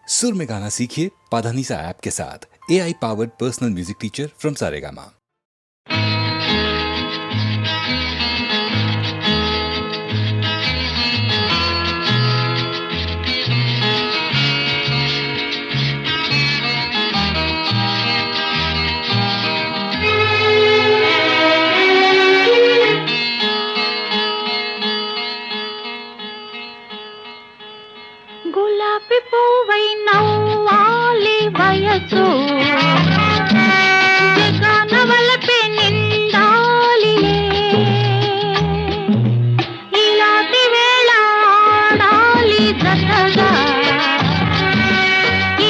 सुर में गाना सीखिए पाधानीसा ऐप के साथ। AI powered personal music teacher from Saregama. గులాబీ పువ్వై నవ్వాలి వయసు జగన వలపే నిండాలిలే ఇలాంటి వేళ ఆడాలి జతగా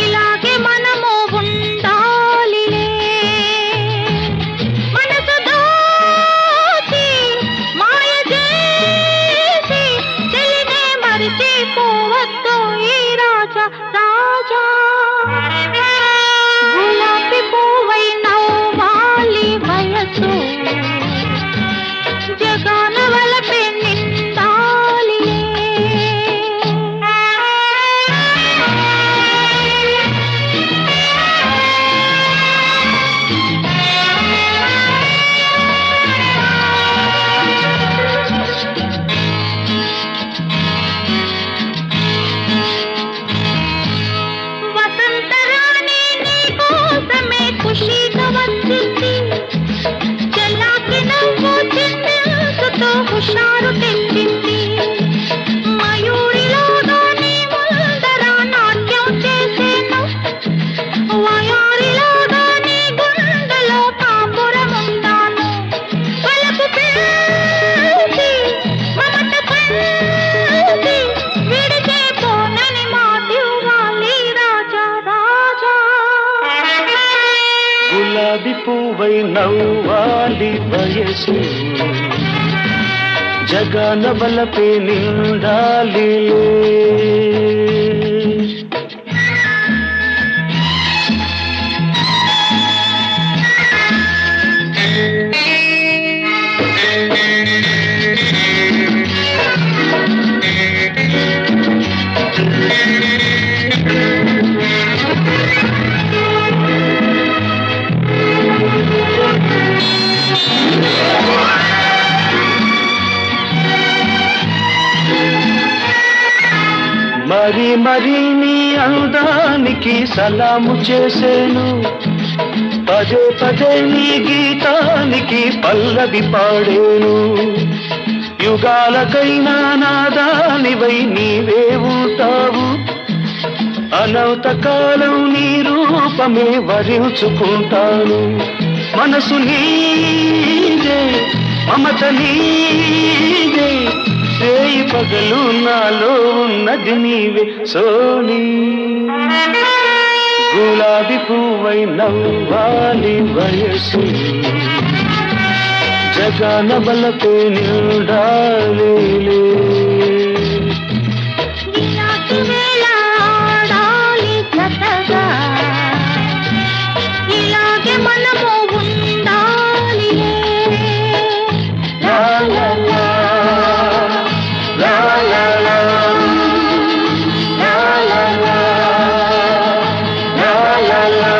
ఇలాగే మనము ఉండాలిలే మనసు దోచి మాయ చేసి తెలినే మరిచిపోవద్దు ఈ రాజా రాజా గులాబీ పువ్వై నవ్వాలి వయసు జగన వలపే నిండాలిలే వసంతరాణి నీ కోసమే ఖుషీగా వచ్చింది చెల్లాకి నవ్వు చిందించుతో హుషారు తెచ్చింది మయూరిలాగా నీ ముందర నాట్యం చేసేను వయారిలాగా నీ గుండెలో కాపురముందాను పలుకు పిలిచి మమత పంచి విడిచే పోనని మాటివ్వాలి రాజా రాజా గులాబీ పువ్వై నవ్వాలి వయసు జగన వలపే నిండాలి మరి మరి నీ అందానికి సలాము చేసేను పదే పదే నీ గీతానికి పల్లవి పాడేను యుగాలకైనా నాదానివై నీవే ఉంటావు అనంత కాలం నీ రూపమే వరించుకుంటాను మనసు నీదే మమత నీదే రేయి పగలు నాలో ఉన్నది నీవే సోనీ గులాబీ పువ్వై నవ్వాలి వయసు జగన వలపే నిండాలి ఇలాంటి వేళ ఆడాలి జతగా ఇలాగే మనము ఉండాలిలే లా లా లా లా లా లా లా లా లా లా లా లా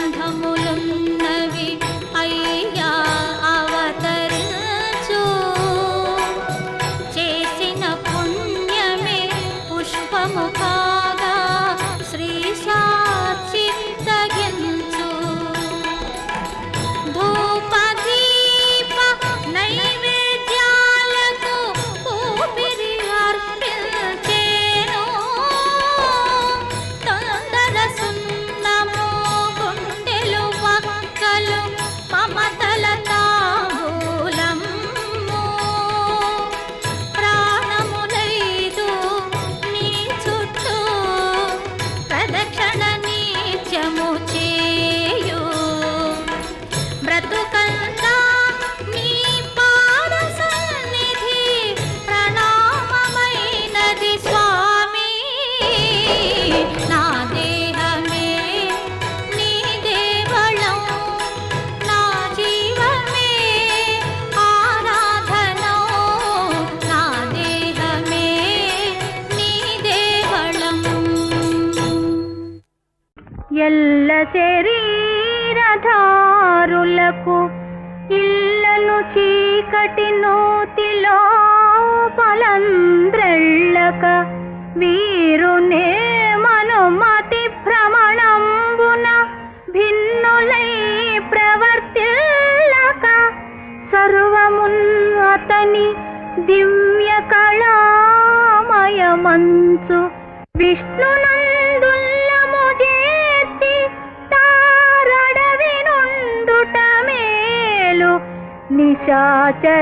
గంధములున్నవి అయ్యా అవతరించు చేసిన పుణ్యమే పుష్పము కాగా శ్రీ సాచిత్తగించు ధూప దీప నైవేద్యాలతో ఊపిరి అర్పించేను తొందర సున్నము గుండెలు వక్కలు మమతల తాంబూలము ప్రాణములైదు నీ చుట్టూ ప్రదక్షిణ నిత్యము చేయు బ్రతుకంతా నీ పాద సన్నిధి ప్రణామమైనది స్వామి నా దేహమే నీ దేవళం నా జీవమే ఆరాధనో నా దేహమే నీ దేవళం ఎల్ల శరీరధారులకు ఇళ్ళను చీకటి నూతిలో పలంద్రెళ్ళక వీరునే మనుమతి భ్రమణంబున భిన్నులై ప్రవర్తిల్లక సర్వమున్ అతని దివ్య కళామయమంచు విష్ణునందుల్లము చేర్చి తారడవి నుండుట మేలు నిశాచరాగ్రణి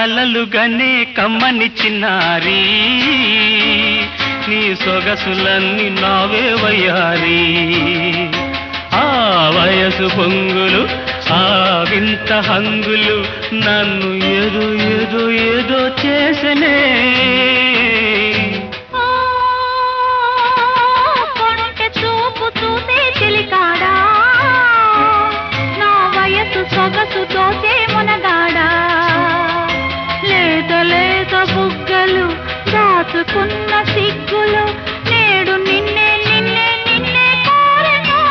కలలుగానే కమ్మని చిన్నారి నీ సొగసులన్నీ నావే వయ్యారి ఆ వయసు పొంగులు ఆ వింత హంగులు నన్ను ఏదో ఏదో ఏదో చేసనే కొంటె చూపు చూసే చిలికాడా నా వయసు సొగసు తోచే మునగాడా లేత లేత బుగ్గలు దాచుకున్న సిగ్గులు నేడు నిన్నే నిన్నే నిన్నే కోరెను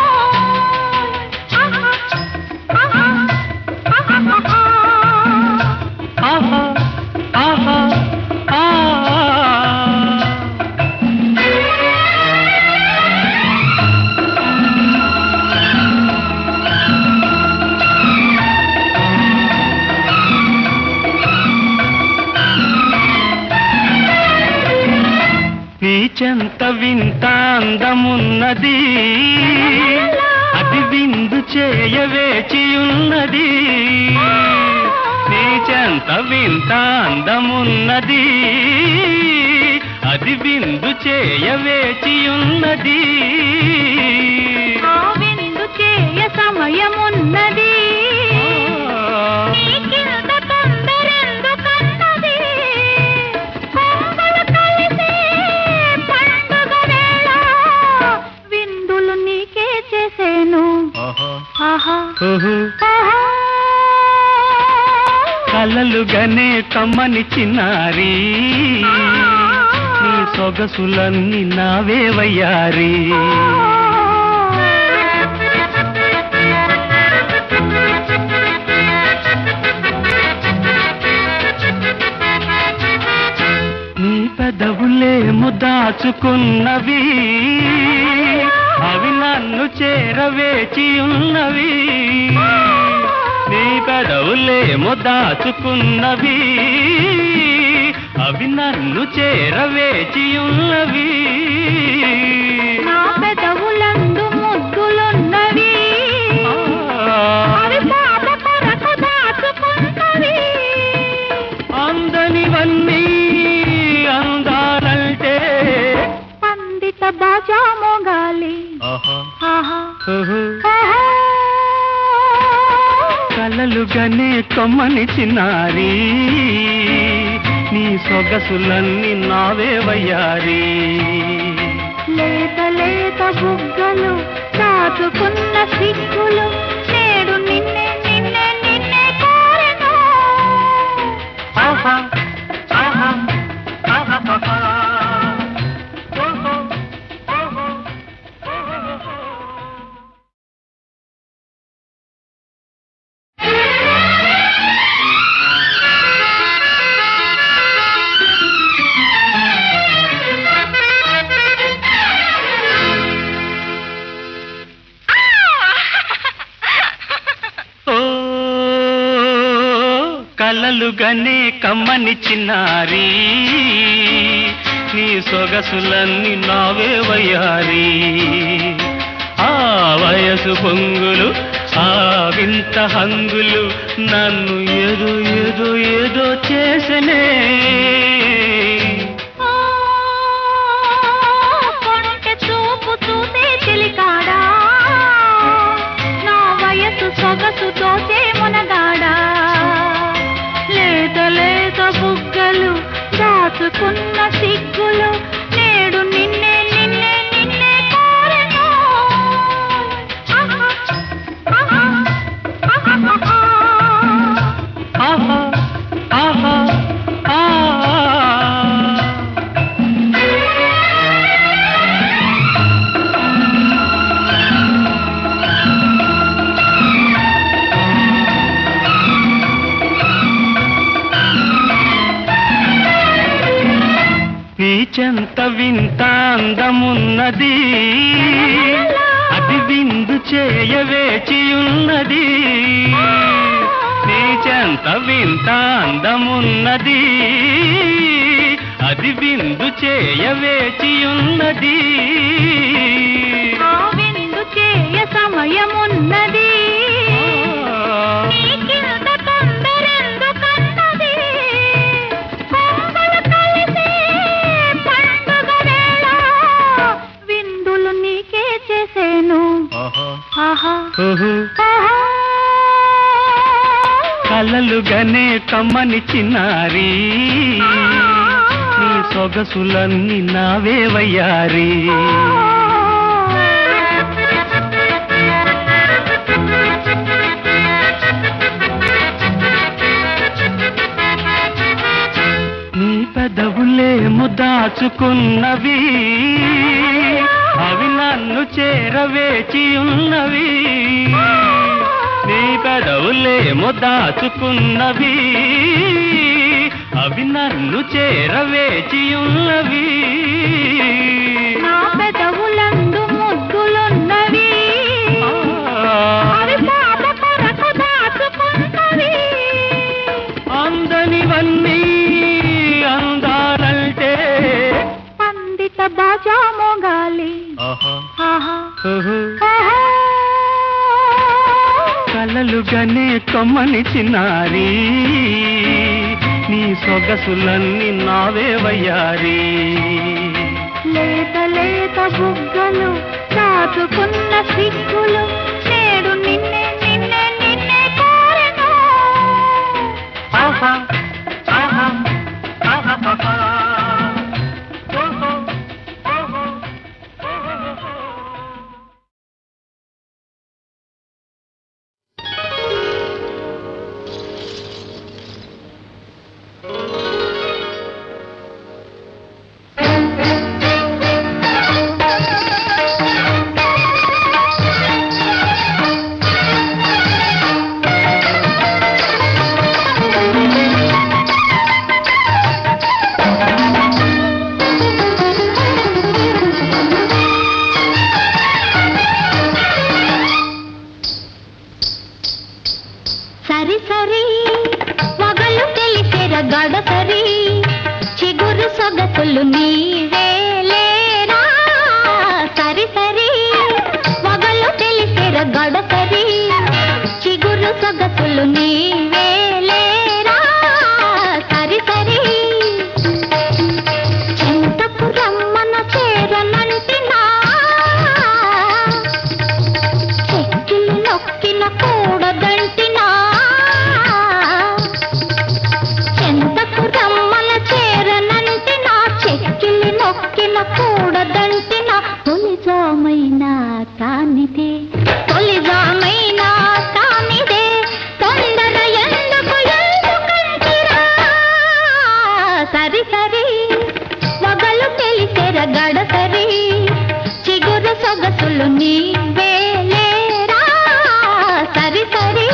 ఆహా ఆహా ఆ నీ చెంత వింత అందమున్నది అది విందు చేయవేచియున్నది నీ చెంత వింత అందమున్నది అది విందు చేయవేచియున్నది ఆ విందు చేయ సమయమున్నది నీకింత తొందరెందుకన్నది కొంగులు కలిసే పండుగ వేళ విందులు నీకే చేసేను ఆహా ఓహో ఆహా కలలుగానే కమ్మని చిన్నారి నీ సొగసులన్నీ నావే వయ్యారి నీ పెదవులేమో దాచుకున్నవి అవి నన్ను చేరవేచి ఉన్నవి నీ పెదవులేమో దాచుకున్నవి అవి నన్ను చేరవేచి ఉన్నవి నా పెదవులందు ముద్దులున్నవి అవి పాప కొరకు దాచుకున్నవి అందనివన్నీ అందాలంటే పండిత బాజా మోగాలి ఆహా ఆహా కలలుగానే కొమ్మని చిన్నారి నీ సొగసులన్నీ నావే వయ్యారి లేత లేత బుగ్గలు దాచుకున్న సిగ్గులు నేడు నిన్నే నిన్నే నిన్నే కోరెను ఆహా ఆహా ఆహా ఓహో ఓహో కలలుగానే కమ్మని చిన్నారి నీ సొగసులన్నీ నావే వయ్యారి ఆ వయసు పొంగులు ఆ వింత హంగులు నన్ను ఏదో ఏదో ఏదో చేసనే కొంటె చూపు చూసే చిలికాడా నా వయసు సొగసు తోచే మునగాడా లేత లేత బుగ్గలు దాచుకున్న సిగ్గులు నేడు నిన్నే నిన్నే నిన్నే కోరెను ఆహా ఆహా ఆహా ఆహా ఆ నీ చెంత వింత అందమున్నది అది విందు చేయవేచియున్నది నీ చెంత వింత అందమున్నది అది విందు చేయవేచియున్నది ఆ విందు చేయ సమయమున్నది నీకింత తొందరెందుకన్నది చేసేను ఆహా ఆహా ఓహో ఆహా. కలలుగానే కమ్మని చిన్నారి నీ సొగసులన్నీ నావే వయ్యారి నీ పెదవులేమో దాచుకున్నవి అవి నన్ను చేరవేచి ఉన్నవి నీ పెదవులేమో దాచుకున్నవి అవి నన్ను చేరవేచి ఉన్నవి నా పెదవులందు ముద్దులున్నవి అవి పాప కొరకు దాచుకున్నవి. అందనివన్నీ అందాలంటే పండిత బాజా మోగాలి ఆహా ఆహా ఓహో ఆహా. కలలుగానే కొమ్మని చిన్నారి నీ సొగసులన్నీ నావే వయ్యారి లేత లేత బుగ్గలు దాచుకున్న సిగ్గులు నేడు నిన్నే నిన్నే నిన్నే కోరెను. ఆహా ఆహా ఆహా ఓహో ఓహో సరి సరి వగలు తెలిసెర గడసరి చిగురు సొగసులు నీవేలేరా. సరి సరి వగలు తెలిసెర గడసరి చిగురు సొగసులు నీవేలేరా. సరి సరి చింతపు రమ్మన చేరనంటినా చెక్కిలి నొక్కిన కూడదంటినా ఎంతకు రమ్మన చేరనంటినా చెక్కిలి నొక్కిన కూడదంటినా తొలిజామైనా కానిదే తొలిజామైనా కానిదే తొందర ఎందుకు ఎందుకంటిరా. సరి సరి వగలు తెలిసెర గడసరి చిగురు సొగసులు నీవేలేరా. సరి సరి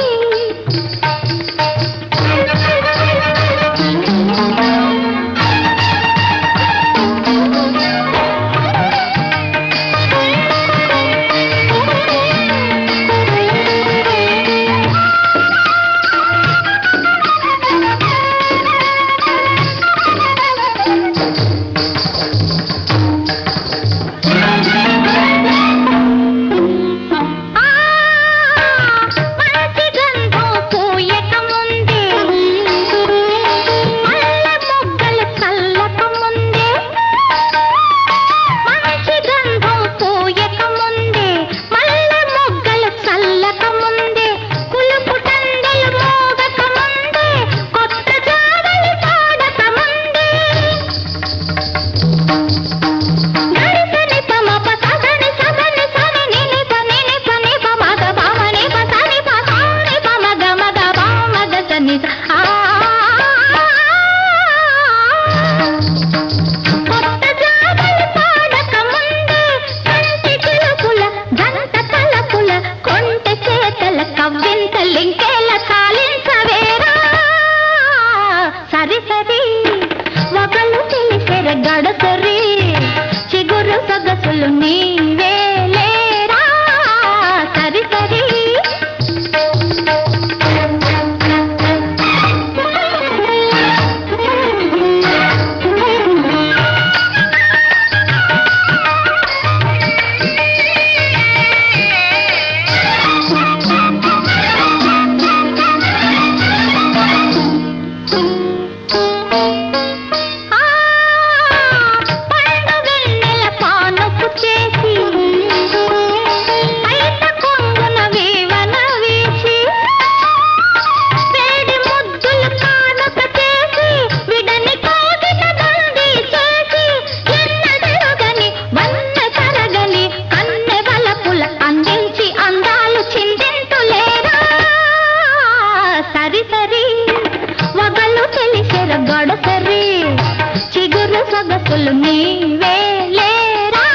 సొగసులు నీవే లేరా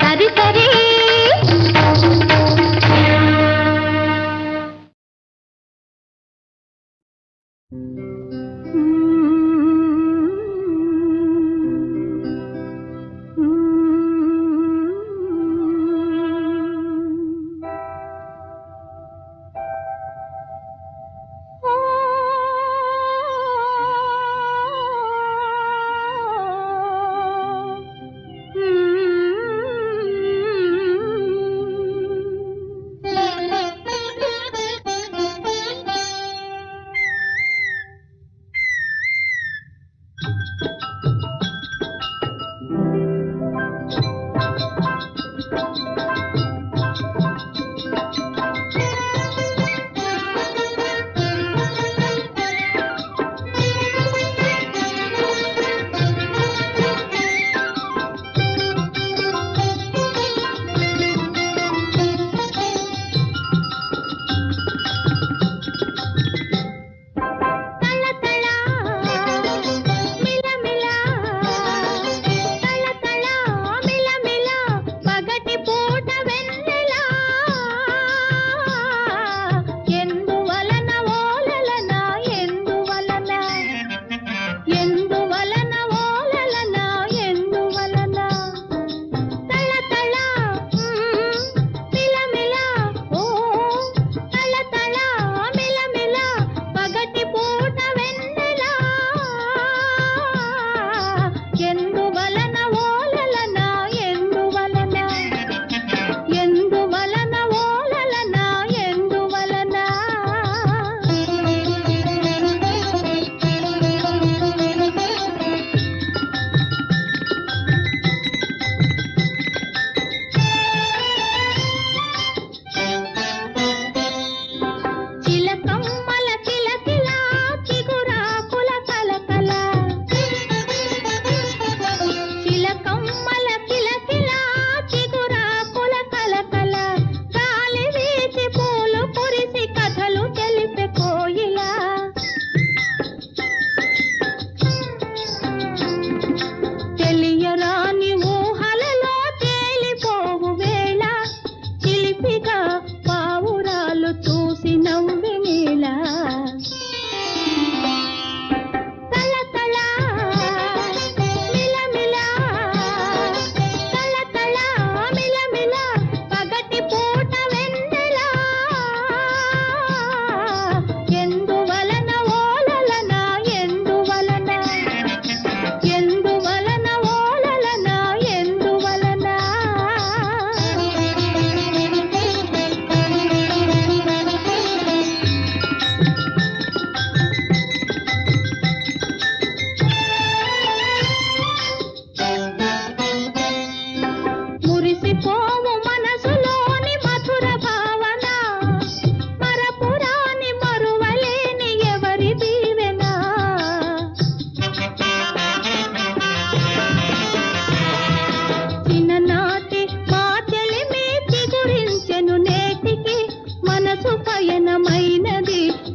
సరి సరి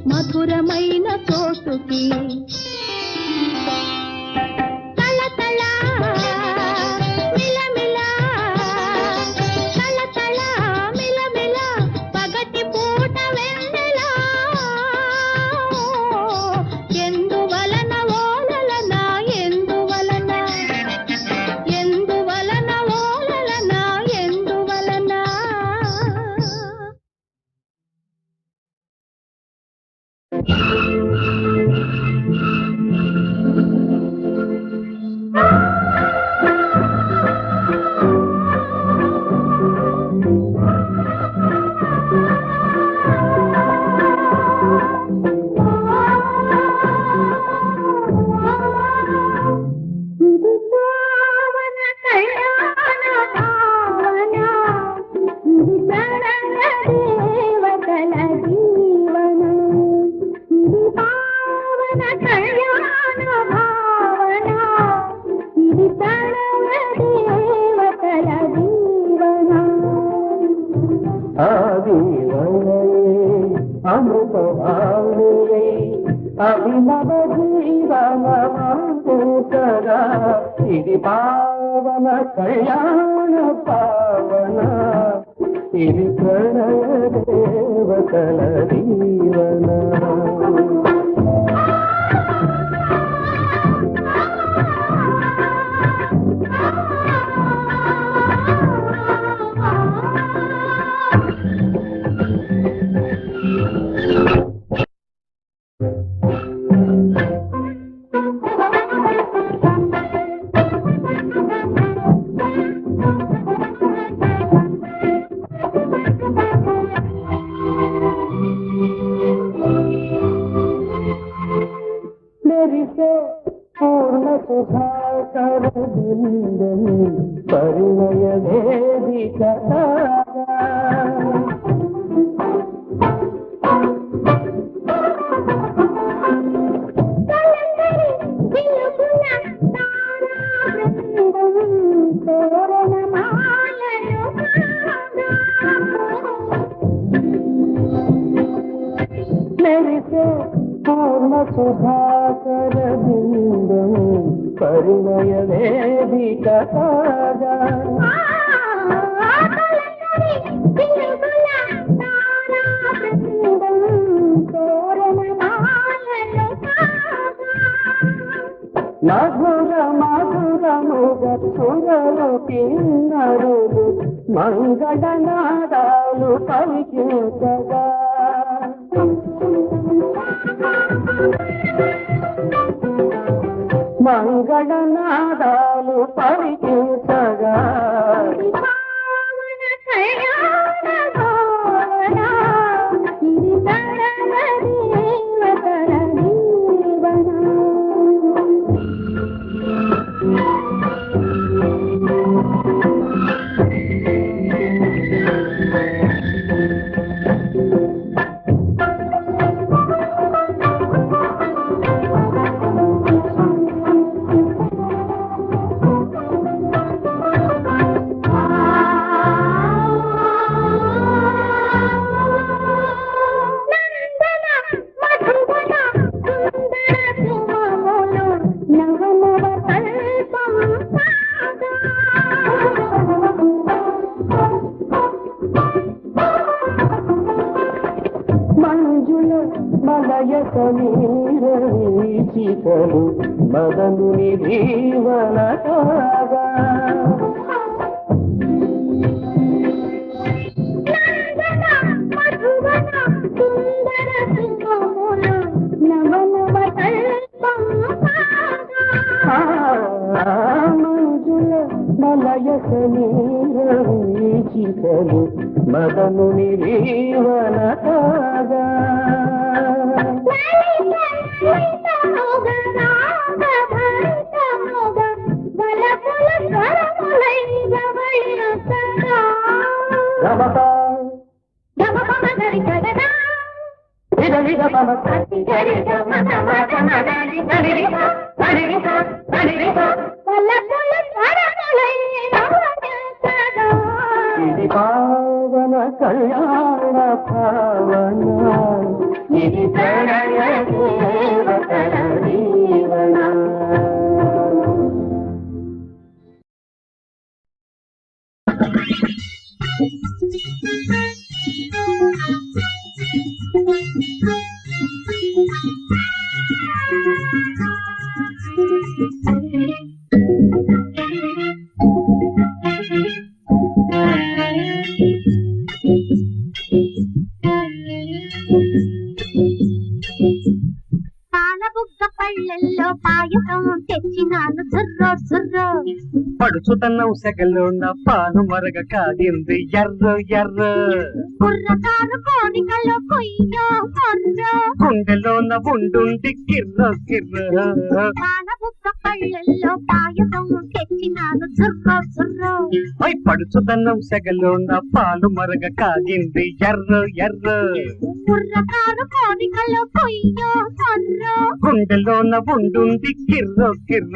మధురమైన చోటుకి తళతళ మిలమిల తళతళ మిలమిల పగటి పూట వెన్నెల ఎందువలన ఓలలన ఎందువలన ఎందువలన ఓలలన ఎందువలన అభినవ జీవన సదా ఇది పావన కళ్యాణ పావన ఇది ప్రణయ దేవతల దీవన పూర్ణ సుధాకర బిందని పరిణయ వేదిక పూర్ణ సుధాకర బిందం పరిణయ వేదిక మధుర మధురముగ సురలు కిన్నరులు మంగళనాదాలు పలికించగా మంగళనాదాలు పలికించగా మలయ సమీరవీచికలు మదనుని దీవన కాగా మంజుల మలయ సమీరవీచికలు మదనుని దీవన కాగా ఇది పావన కళ్యాణ భావన ఇది ప్రణయ దేవతల దీవన పాలబుగ్గ పళ్ళెల్లో పాయసం తెచ్చినాను సుర్రో సుర్రో పడుచుతన్నం సెగలోన పాలు మరగ కాగింది ఎర్ర ఎర్ర కుర్రకారు కోరికలో కొయ్యో మొర్రో గుండెలోన ఉండుండి కిర్ర కిర్ర పాలబుగ్గ పళ్ళెల్లో పాయసం తెచ్చినాను సుర్రో సుర్రో పడుచుతన్నం సెగలోన పాలు మరగ కాగింది ఎర్ర ఎర్ర కుర్రకారు కోరికలో కొయ్యో మొర్రో గుండెలోన ఉండుండి కిర్ర కిర్ర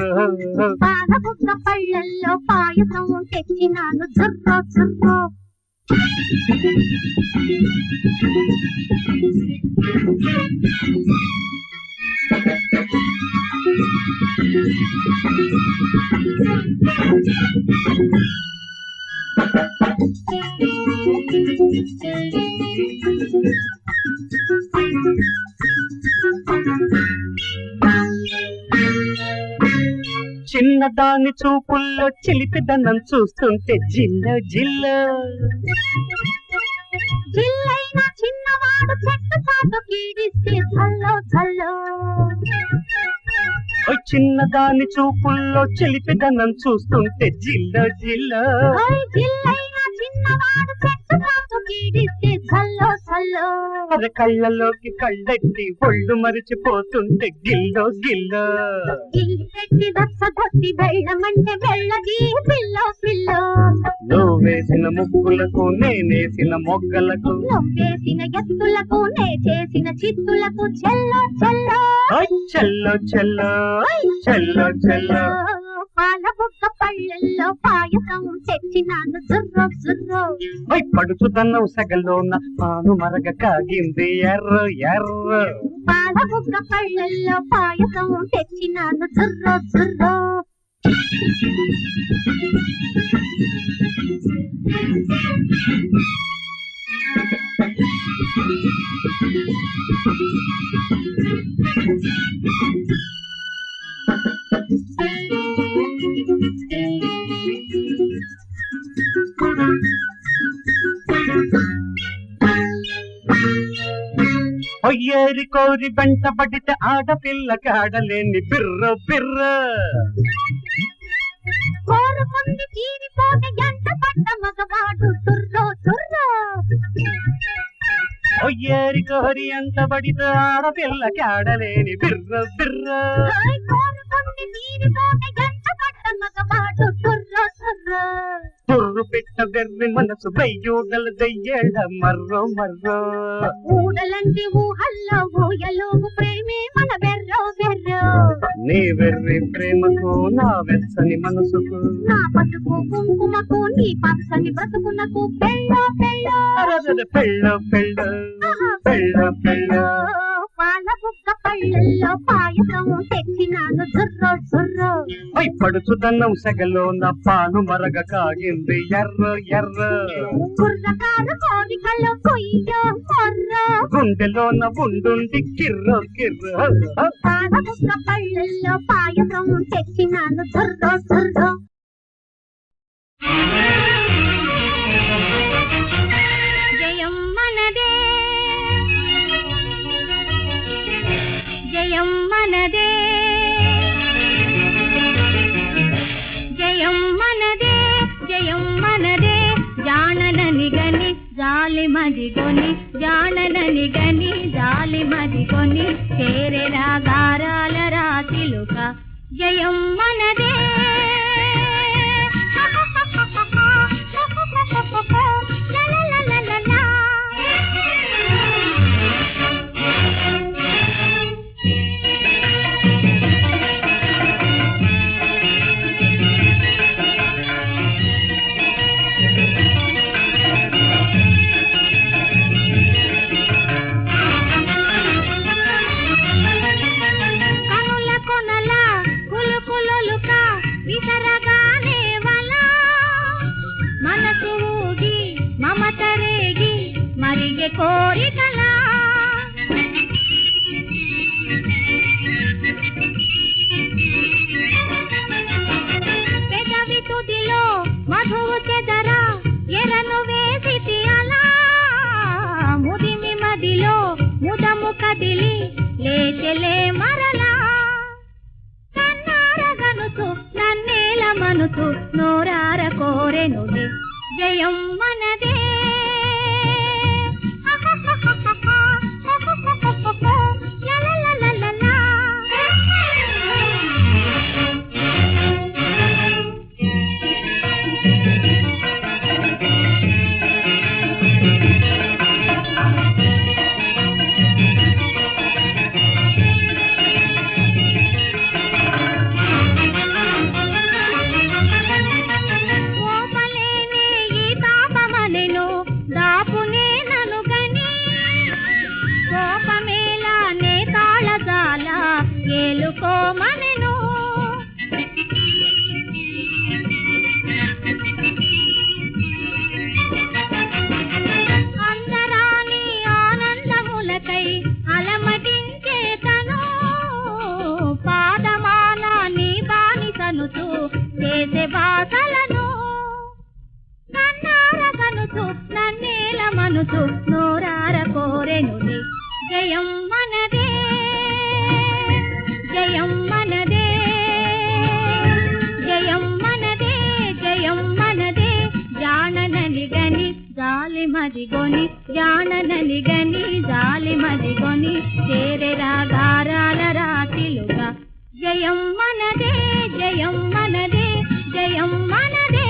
పాలబుగ్గ పళ్ళెల్లో పాయసం తెచ్చినాను సుర్రో సుర్రో చిన్నదాని చూపుల్లో చిలిపిదనం చూస్తుంటే జిల్ల జిల్ల జిల్లైన చిన్నవాడు చెట్టు చాటు కీడిస్తే చల్లో చల్లో చిన్నదాని చూపుల్లో చిలిపిదనం చూస్తుంటే జిల్ల జిల్ల జిల్లైన చిన్నవాడు చెట్టు చాటు కీడిస్తే చల్లో చల్లో అర కళ్ళలోకి కళ్ళెట్టి ఒళ్ళు మరిచిపోతుంటే గిల్లో గిల్లో గిల్లి పెట్టి దచ్చగొట్టి వెళ్ళమంటే వెళ్ళది పిల్లో పిల్లో నువ్వేసిన ముగ్గులకు నేనేసిన మొగ్గలకు నువ్వేసిన ఎత్తులకు నే చేసిన చిత్తులకు చెల్లో చెల్లో చెల్లో చెల్లో చెల్లో చెల్లో పాల బుక్క పళ్ళెల్లో పాయసం తెచ్చినాను జుర్రో జుర్రో పడుచుదన్నం సగలోన పాను మరగ కాగింది ఎర్ర ఎర్ర పాల బుక్క పళ్ళెల్లో పాయసం తెచ్చినాను జుర్రో జుర్రో ఒయ్యేరి కోరి వెంట పడితే ఆడపిల్లకి ఆడలేని బిర్ర బిర్ర కోరుకుంది తీరిపోతే గంట పడ్డ మగవాడు తుర్రో తుర్రో ఒయ్యేరి కోరి ఎంత పడితే ఆడపిల్లకి ఆడలేని బిర్ర బిర్ర కోరుకుంది తీరిపోతే గంట పడ్డ మగవాడు తుర్రో తుర్రో తుర్రు పెట్ట వెర్రి మనసు వెయ్యూడల దయ్యేళ్ళ మర్రో మర్రో ఊడలంటి ఊహల్లో ఊయలోగు ప్రేమే మన బెర్రో బెర్రో నీ వెర్రి ప్రేమకు నా వెచ్చని మనసుకు నా బతుకు కుంకుమకు నీ పచ్చని బ్రతుకునకు పెళ్ళో పెళ్ళో పెళ్ళ పెళ్ళ పెళ్ళ పెళ్ళ పాల బుక్క పళ్ళల్లో పాయసం తెచ్చినాను జుర్రో జుర్రో పడుచుదన్నం సెగలోన పాను మరగ కాగింది ఎర్ర ఎర్ర కుర్రకారు కోరికలో కొయ్యో కొర్రో గుండెలోన ఉండుంది కిర్ర కిర్ర పాల బుక్క పళ్ళల్లో పాయసం తెచ్చినాను జుర్రో జుర్రో జయం మనదే జయం మనదే జయం మనదే జయం మనదే జాననని గని జాలి మదిగొని జాననని గని జాలి మదిగొని చేరే రాగారాల రాతిలుక జయం మనదే కోరికలా పెదవి తుదిలో మధువు చెదరా ఎరను వేసితి అలా ముదిమి మదిలో ముదము కదిలి లేచెలే మరలా నన్నారగనుతూ నన్నేల మనుతూ నోరార కోరెనులే జయం మనదే నన్నేల మనసు నోరార కోరెనులే జయం మనదే జయం మనదే జయం మనదే జయం మనదే జాననలిగని జాలి మదిగొని జాననలిగని జాలి మదిగొని చేరే రాగారాల రాశిలుగా జయం మనదే జయం మనదే జయం మనదే